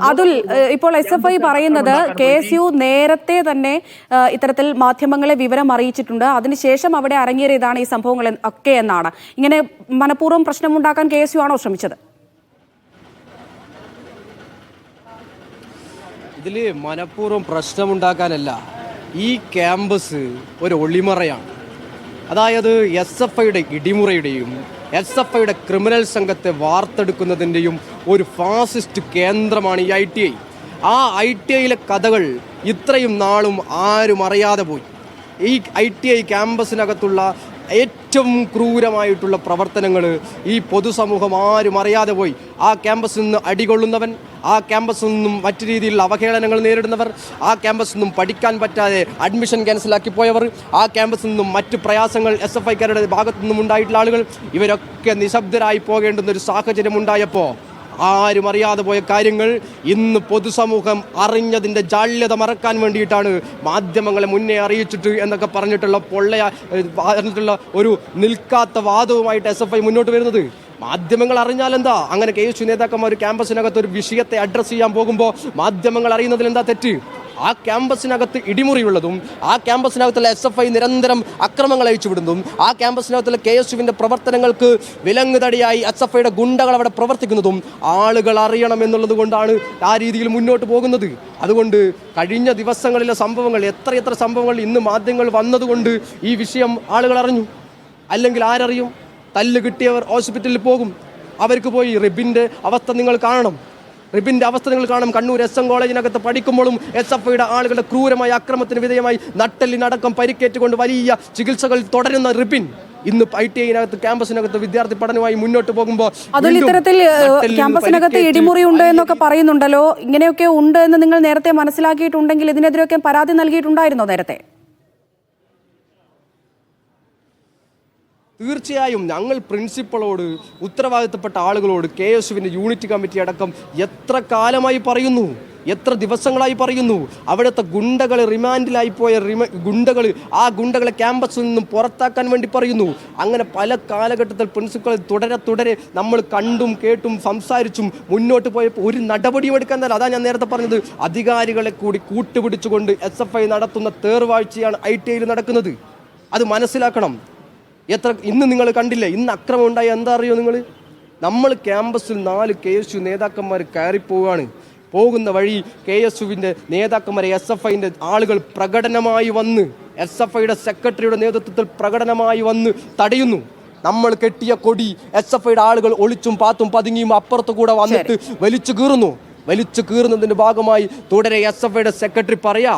അതുൽ, ഇപ്പോൾ SFI പറയുന്നത് KSU നേരത്തെ തന്നെ ഇത്തരത്തിൽ മാധ്യമങ്ങളെ വിവരം അറിയിച്ചിട്ടുണ്ട്, അതിനുശേഷം അവിടെ അരങ്ങേറിയതാണ് ഈ സംഭവങ്ങൾ ഒക്കെ എന്നാണ്. ഇങ്ങനെ മനഃപൂർവ്വം പ്രശ്നമുണ്ടാക്കാൻ KSU ആണോ ശ്രമിച്ചത്? ഇതിൽ മനഃപൂർവ്വം പ്രശ്നമുണ്ടാക്കാനല്ല, ഈ ക്യാമ്പസ് ഒരു ഒളിമറയാണ്. അതായത് SFIയുടെ ഇടിമുറയുടെയും SFIയുടെ ക്രിമിനൽ സംഘത്തെ വാർത്തെടുക്കുന്നതിൻ്റെയും ഒരു ഫാസിസ്റ്റ് കേന്ദ്രമാണ് ഈ ITI. ആ ITIയിലെ കഥകൾ ഇത്രയും നാളും ആരും അറിയാതെ പോയി. ഈ ITI ക്യാമ്പസിനകത്തുള്ള ഏറ്റവും ക്രൂരമായിട്ടുള്ള പ്രവർത്തനങ്ങൾ ഈ പൊതുസമൂഹം ആരും അറിയാതെ പോയി. ആ ക്യാമ്പസിൽ നിന്ന് അടികൊള്ളുന്നവൻ, ആ ക്യാമ്പസിൽ നിന്നും മറ്റു രീതിയിലുള്ള അവഹേളനങ്ങൾ നേരിടുന്നവർ, ആ ക്യാമ്പസിൽ നിന്നും പഠിക്കാൻ പറ്റാതെ അഡ്മിഷൻ ക്യാൻസലാക്കി പോയവർ, ആ ക്യാമ്പസിൽ നിന്നും മറ്റ് പ്രയാസങ്ങൾ SFIക്കാരുടെ ഭാഗത്തു നിന്നും ഉണ്ടായിട്ടുള്ള ആളുകൾ, ഇവരൊക്കെ നിശബ്ദരായി പോകേണ്ടുന്ന ഒരു സാഹചര്യം ഉണ്ടായപ്പോൾ ആരും അറിയാതെ പോയ കാര്യങ്ങൾ ഇന്ന് പൊതുസമൂഹം അറിഞ്ഞതിൻ്റെ ജാള്യത മറക്കാൻ വേണ്ടിയിട്ടാണ് മാധ്യമങ്ങളെ മുന്നേ അറിയിച്ചിട്ട് എന്നൊക്കെ പറഞ്ഞിട്ടുള്ള ഒരു നിൽക്കാത്ത വാദവുമായിട്ട് SFI മുന്നോട്ട് വരുന്നത്. മാധ്യമങ്ങൾ അറിഞ്ഞാലെന്താ? അങ്ങനെ KSU നേതാക്കന്മാർ ക്യാമ്പസിനകത്ത് ഒരു വിഷയത്തെ അഡ്രസ്സ് ചെയ്യാൻ പോകുമ്പോൾ മാധ്യമങ്ങൾ അറിയുന്നതിൽ എന്താ തെറ്റ്? ആ ക്യാമ്പസിനകത്ത് ഇടിമുറിയുള്ളതും, ആ ക്യാമ്പസിനകത്തുള്ള SFI നിരന്തരം അക്രമങ്ങൾ അയച്ചുവിടുന്നതും, ആ ക്യാമ്പസിനകത്തുള്ള KSUവിൻ്റെ പ്രവർത്തനങ്ങൾക്ക് വിലങ്ങുതടിയായി SFIയുടെ ഗുണ്ടകൾ അവിടെ പ്രവർത്തിക്കുന്നതും ആളുകൾ അറിയണം എന്നുള്ളത് കൊണ്ടാണ് ആ രീതിയിൽ മുന്നോട്ട് പോകുന്നത്. അതുകൊണ്ട് കഴിഞ്ഞ ദിവസങ്ങളിലെ സംഭവങ്ങൾ, എത്രയെത്ര സംഭവങ്ങൾ ഇന്ന് മാധ്യമങ്ങൾ വന്നതുകൊണ്ട് ഈ വിഷയം ആളുകൾ അറിഞ്ഞു. അല്ലെങ്കിൽ ആരറിയും? തല്ല് കിട്ടിയവർ ഹോസ്പിറ്റലിൽ പോകും, അവർക്ക് പോയി റിബിൻ്റെ അവസ്ഥ നിങ്ങൾ കാണണം. റിബിൻ്റെ അവസ്ഥ നിങ്ങൾ കാണും. കണ്ണൂർ SM കോളേജിനകത്ത് പഠിക്കുമ്പോഴും SFIയുടെ ആളുകളുടെ ക്രൂരമായ അക്രമത്തിന് വിധേയമായി നട്ടെല്ലിനടക്കം പരിക്കേറ്റുകൊണ്ട് വലിയ ചികിത്സകൾ തുടരുന്ന റിബിൻ ഇന്ന് ITIനകത്ത് ക്യാമ്പസിനകത്ത് വിദ്യാർത്ഥി പഠനവുമായി മുന്നോട്ട് പോകുമ്പോൾ അതിൽ ഇത്തരത്തിൽ ക്യാമ്പസിനകത്ത് ഇടിമുറി ഉണ്ട് എന്നൊക്കെ പറയുന്നുണ്ടല്ലോ. ഇങ്ങനെയൊക്കെ ഉണ്ട് എന്ന് നിങ്ങൾ നേരത്തെ മനസ്സിലാക്കിയിട്ടുണ്ടെങ്കിൽ ഇതിനെതിരെയൊക്കെ പരാതി നൽകിയിട്ടുണ്ടായിരുന്നോ നേരത്തെ? തീർച്ചയായും ഞങ്ങൾ പ്രിൻസിപ്പളോട്, ഉത്തരവാദിത്തപ്പെട്ട ആളുകളോട്, KSUവിൻ്റെ യൂണിറ്റ് കമ്മിറ്റി അടക്കം എത്ര കാലമായി പറയുന്നു, എത്ര ദിവസങ്ങളായി പറയുന്നു. അവിടുത്തെ ഗുണ്ടകൾ, റിമാൻഡിലായി പോയ ഗുണ്ടകൾ, ആ ഗുണ്ടകളെ ക്യാമ്പസിൽ നിന്നും പുറത്താക്കാൻ വേണ്ടി പറയുന്നു. അങ്ങനെ പല കാലഘട്ടത്തിൽ പ്രിൻസിപ്പൾ തുടരെ നമ്മൾ കണ്ടും കേട്ടും സംസാരിച്ചും മുന്നോട്ട് പോയപ്പോൾ ഒരു നടപടിയും എടുക്കാൻ തന്നെ. അതാ ഞാൻ നേരത്തെ പറഞ്ഞത്, അധികാരികളെ കൂടി കൂട്ടുപിടിച്ചുകൊണ്ട് SFI നടത്തുന്ന തേർവാഴ്ചയാണ് ITIയിൽ നടക്കുന്നത്. അത് മനസ്സിലാക്കണം. ഇന്ന് നിങ്ങൾ കണ്ടില്ലേ, ഇന്ന് അക്രമം ഉണ്ടായി. എന്താ അറിയോ നിങ്ങൾ? നമ്മൾ ക്യാമ്പസിൽ 4 KSU നേതാക്കന്മാർ കയറിപ്പോവുകയാണ്. പോകുന്ന വഴി KSUവിൻ്റെ നേതാക്കന്മാരെ SFIൻ്റെ ആളുകൾ പ്രകടനമായി വന്ന്, SFIയുടെ സെക്രട്ടറിയുടെ നേതൃത്വത്തിൽ പ്രകടനമായി വന്ന് തടയുന്നു. നമ്മൾ കെട്ടിയ കൊടി SFIയുടെ ആളുകൾ ഒളിച്ചും പാത്തും പതുങ്ങിയും അപ്പുറത്തു കൂടെ വന്നിട്ട് വലിച്ചു കീറുന്നു. വലിച്ചു കീറുന്നതിൻ്റെ ഭാഗമായി തുടരെ SFIയുടെ സെക്രട്ടറി പറയാ,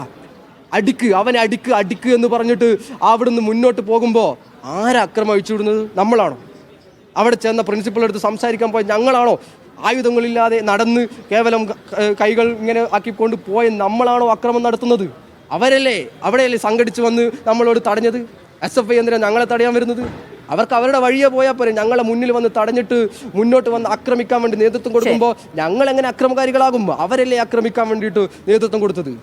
അടിക്ക്, അവനെ അടിക്ക് എന്ന് പറഞ്ഞിട്ട് അവിടുന്ന് മുന്നോട്ട് പോകുമ്പോൾ ആരാ അക്രമം അഴിച്ചുവിടുന്നത്? നമ്മളാണോ? അവിടെ ചെന്ന പ്രിൻസിപ്പൾ എടുത്ത് സംസാരിക്കാൻ പോയ ഞങ്ങളാണോ? ആയുധങ്ങളില്ലാതെ നടന്ന് കേവലം കൈകൾ ഇങ്ങനെ ആക്കിക്കൊണ്ട് പോയ നമ്മളാണോ അക്രമം നടത്തുന്നത്? അവരല്ലേ, അവിടെയല്ലേ സംഘടിച്ച് വന്ന് നമ്മളോട് തടഞ്ഞത്? SFI എന്തിനാ ഞങ്ങളെ തടയാൻ വരുന്നത്? അവർക്ക് അവരുടെ വഴിയെ പോയാൽ പോരെ. ഞങ്ങളെ മുന്നിൽ വന്ന് തടഞ്ഞിട്ട് മുന്നോട്ട് വന്ന് ആക്രമിക്കാൻ വേണ്ടി നേതൃത്വം കൊടുക്കുമ്പോൾ ഞങ്ങൾ എങ്ങനെ അക്രമകാരികളാകും? അവരല്ലേ ആക്രമിക്കാൻ വേണ്ടിയിട്ട് നേതൃത്വം കൊടുത്തത്?